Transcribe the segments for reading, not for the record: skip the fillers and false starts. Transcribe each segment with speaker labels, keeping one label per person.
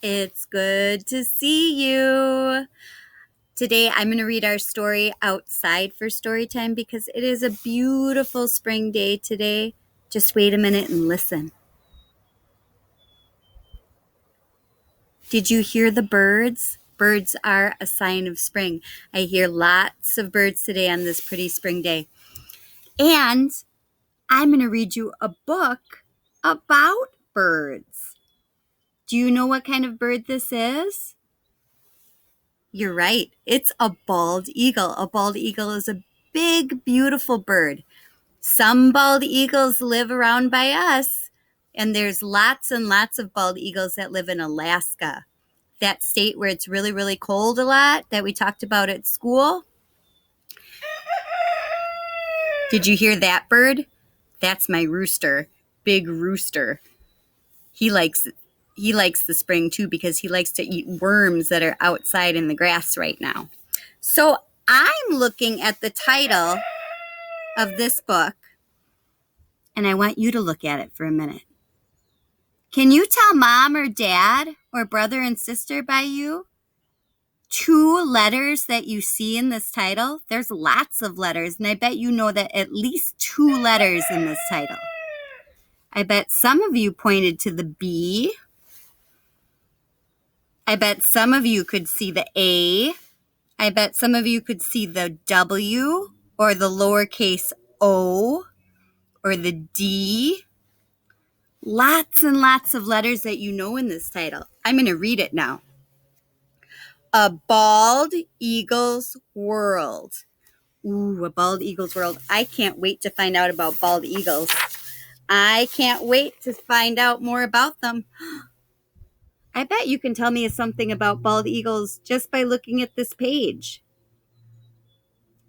Speaker 1: It's good to see you. Today I'm going to read our story outside for story time because it is a beautiful spring day today. Just wait a minute and listen. Did you hear the birds? Birds are a sign of spring. I hear lots of birds today on this pretty spring day. And I'm going to read you a book about birds. Do you know what kind of bird this is? You're right. It's a bald eagle. A bald eagle is a big, beautiful bird. Some bald eagles live around by us, and there's lots and lots of bald eagles that live in Alaska, that state where it's really, really cold a lot that we talked about at school. Did you hear that bird? That's my rooster, Big Rooster. He likes the spring too because he likes to eat worms that are outside in the grass right now. So I'm looking at the title of this book, and I want you to look at it for a minute. Can you tell mom or dad or brother and sister by you 2 letters that you see in this title? There's lots of letters, and I bet you know that at least 2 letters in this title. I bet some of you pointed to the B. I bet some of you could see the A. I bet some of you could see the W or the lowercase o or the D. Lots and lots of letters that you know in this title. I'm going to read it now. A Bald Eagle's World. Ooh, a bald eagle's world. I can't wait to find out about bald eagles. I can't wait to find out more about them. I bet you can tell me something about bald eagles just by looking at this page.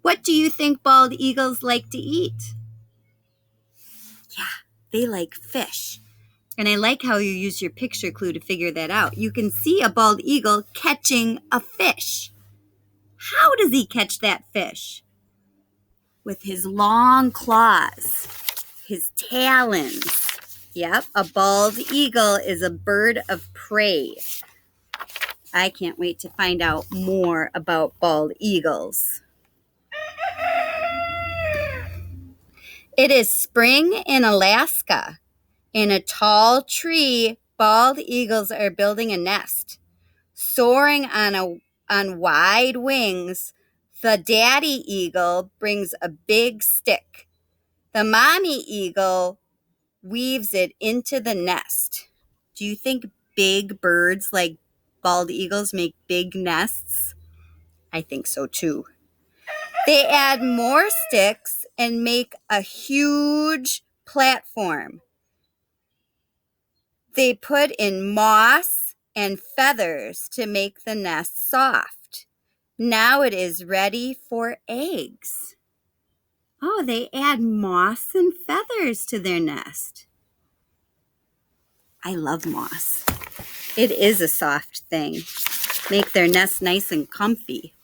Speaker 1: What do you think bald eagles like to eat? Yeah, they like fish. And I like how you use your picture clue to figure that out. You can see a bald eagle catching a fish. How does he catch that fish? With his long claws, his talons. Yep, a bald eagle is a bird of prey. I can't wait to find out more about bald eagles. It is spring in Alaska. In a tall tree, bald eagles are building a nest. Soaring on wide wings, the daddy eagle brings a big stick. The mommy eagle weaves it into the nest. Do you think big birds like bald eagles make big nests? I think so too. They add more sticks and make a huge platform. They put in moss and feathers to make the nest soft. Now it is ready for eggs. Oh, they add moss and feathers to their nest. I love moss. It is a soft thing. Make their nest nice and comfy.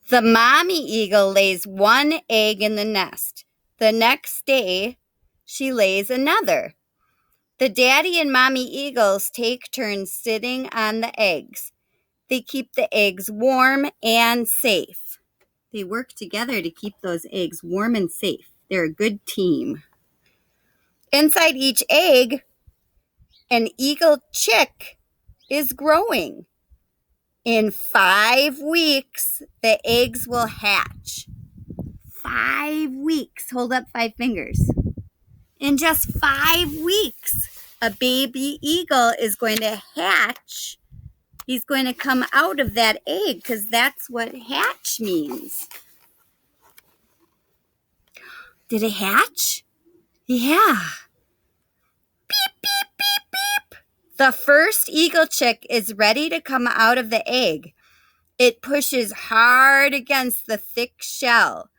Speaker 1: The mommy eagle lays 1 egg in the nest. The next day, she lays another. The daddy and mommy eagles take turns sitting on the eggs. They keep the eggs warm and safe. They work together to keep those eggs warm and safe. They're a good team. Inside each egg, an eagle chick is growing. In 5 weeks, the eggs will hatch. 5 weeks. Hold up 5 fingers. In just 5 weeks, a baby eagle is going to hatch. He's going to come out of that egg because that's what hatch means. Did it hatch? Yeah. Beep, beep, beep, beep. The first eagle chick is ready to come out of the egg. It pushes hard against the thick shell.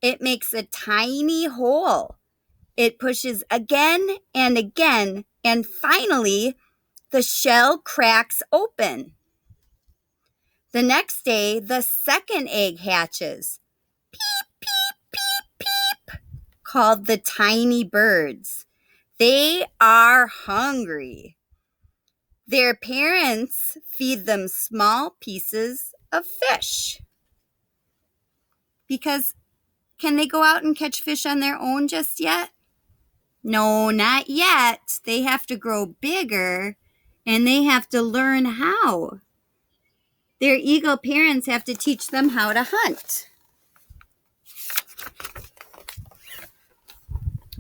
Speaker 1: It makes a tiny hole. It pushes again and again, and finally, the shell cracks open. The next day, the second egg hatches. Peep, peep, peep, peep. called the tiny birds. They are hungry. Their parents feed them small pieces of fish. Because can they go out and catch fish on their own just yet? No, not yet. They have to grow bigger and they have to learn how. Their eagle parents have to teach them how to hunt.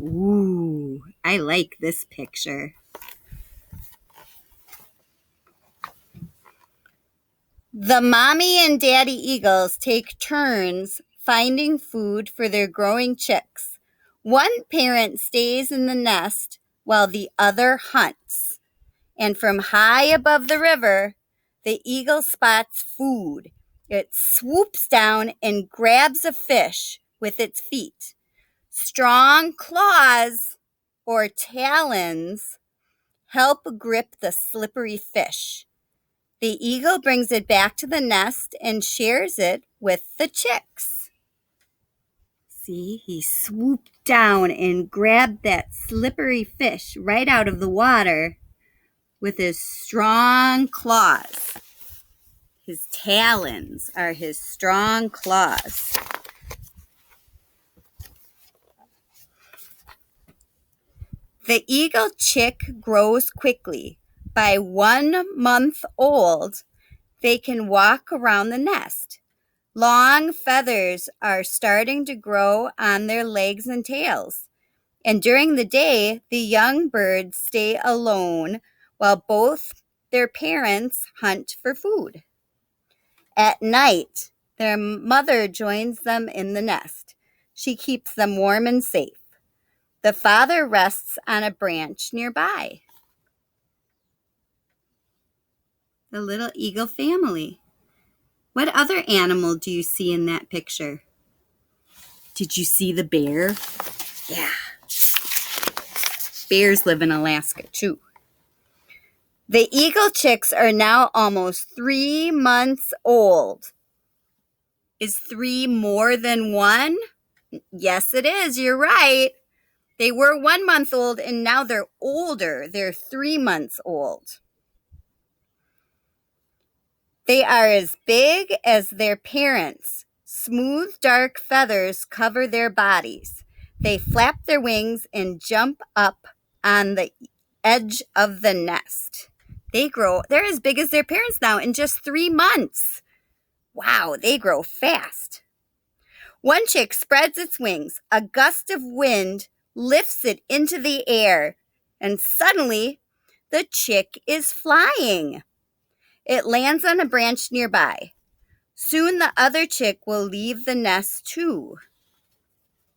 Speaker 1: Ooh, I like this picture. The mommy and daddy eagles take turns finding food for their growing chicks. One parent stays in the nest while the other hunts. And from high above the river, the eagle spots food. It swoops down and grabs a fish with its feet. Strong claws or talons help grip the slippery fish. The eagle brings it back to the nest and shares it with the chicks. See, he swooped down and grabbed that slippery fish right out of the water with his strong claws. His talons are his strong claws. The eagle chick grows quickly. By 1 month old, they can walk around the nest. Long feathers are starting to grow on their legs and tails. And during the day, the young birds stay alone while both their parents hunt for food. At night, their mother joins them in the nest. She keeps them warm and safe. The father rests on a branch nearby. The little eagle family. What other animal do you see in that picture? Did you see the bear? Yeah. Bears live in Alaska too. The eagle chicks are now almost 3 months old. Is 3 more than 1? Yes, it is. You're right. They were 1 month old and now they're older. They're 3 months old. They are as big as their parents. Smooth, dark feathers cover their bodies. They flap their wings and jump up on the edge of the nest. They're as big as their parents now in just 3 months. Wow, they grow fast. One chick spreads its wings. A gust of wind lifts it into the air, and suddenly the chick is flying. It lands on a branch nearby. Soon the other chick will leave the nest too.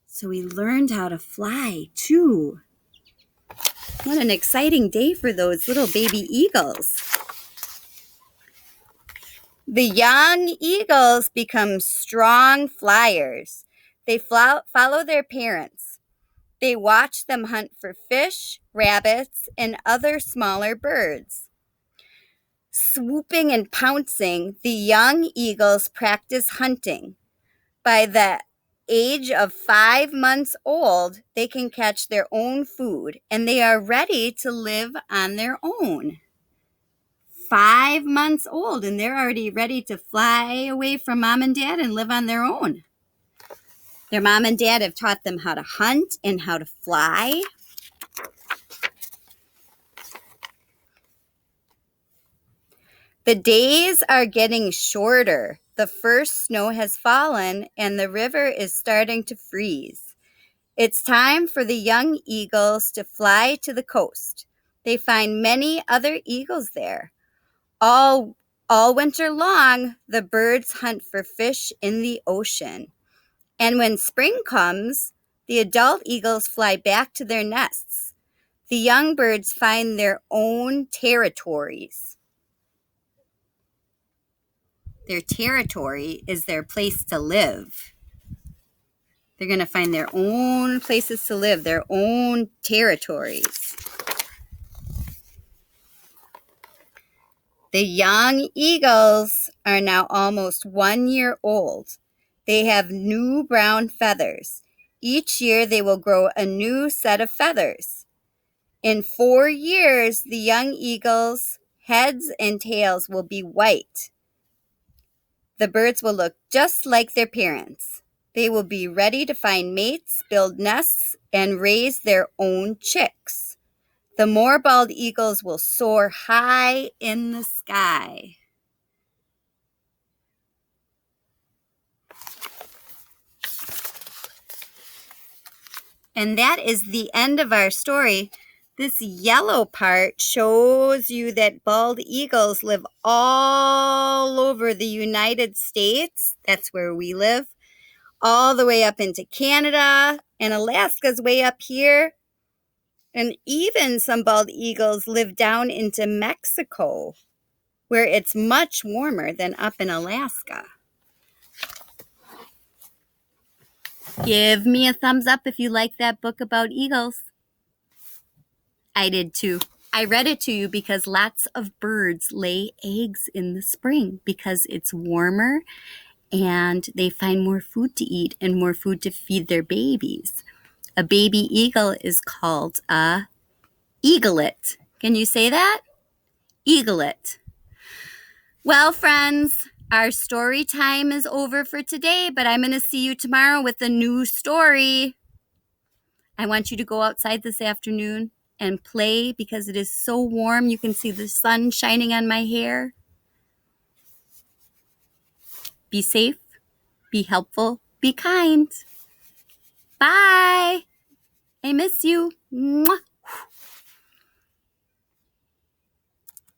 Speaker 1: So he learned how to fly too. What an exciting day for those little baby eagles. The young eagles become strong flyers. They follow their parents. They watch them hunt for fish, rabbits, and other smaller birds. Swooping and pouncing, the young eagles practice hunting. By the age of 5 months old, they can catch their own food and they are ready to live on their own. 5 months old and they're already ready to fly away from mom and dad and live on their own. Their mom and dad have taught them how to hunt and how to fly. The days are getting shorter. The first snow has fallen and the river is starting to freeze. It's time for the young eagles to fly to the coast. They find many other eagles there. All winter long, the birds hunt for fish in the ocean. And when spring comes, the adult eagles fly back to their nests. The young birds find their own territories. Their territory is their place to live. They're going to find their own places to live, their own territories. The young eagles are now almost 1 year old. They have new brown feathers. Each year they will grow a new set of feathers. In 4 years, the young eagles' heads and tails will be white. The birds will look just like their parents. They will be ready to find mates, build nests, and raise their own chicks. The more bald eagles will soar high in the sky. And that is the end of our story. This yellow part shows you that bald eagles live all over the United States. That's where we live. All the way up into Canada, and Alaska's way up here. And even some bald eagles live down into Mexico, where it's much warmer than up in Alaska. Give me a thumbs up if you like that book about eagles. I did too. I read it to you because lots of birds lay eggs in the spring because it's warmer and they find more food to eat and more food to feed their babies. A baby eagle is called a eaglet. Can you say that? Eaglet. Well, friends, our story time is over for today, but I'm going to see you tomorrow with a new story. I want you to go outside this afternoon and play because it is so warm. You can see the sun shining on my hair. Be safe, be helpful, be kind. Bye. I miss you. Mwah.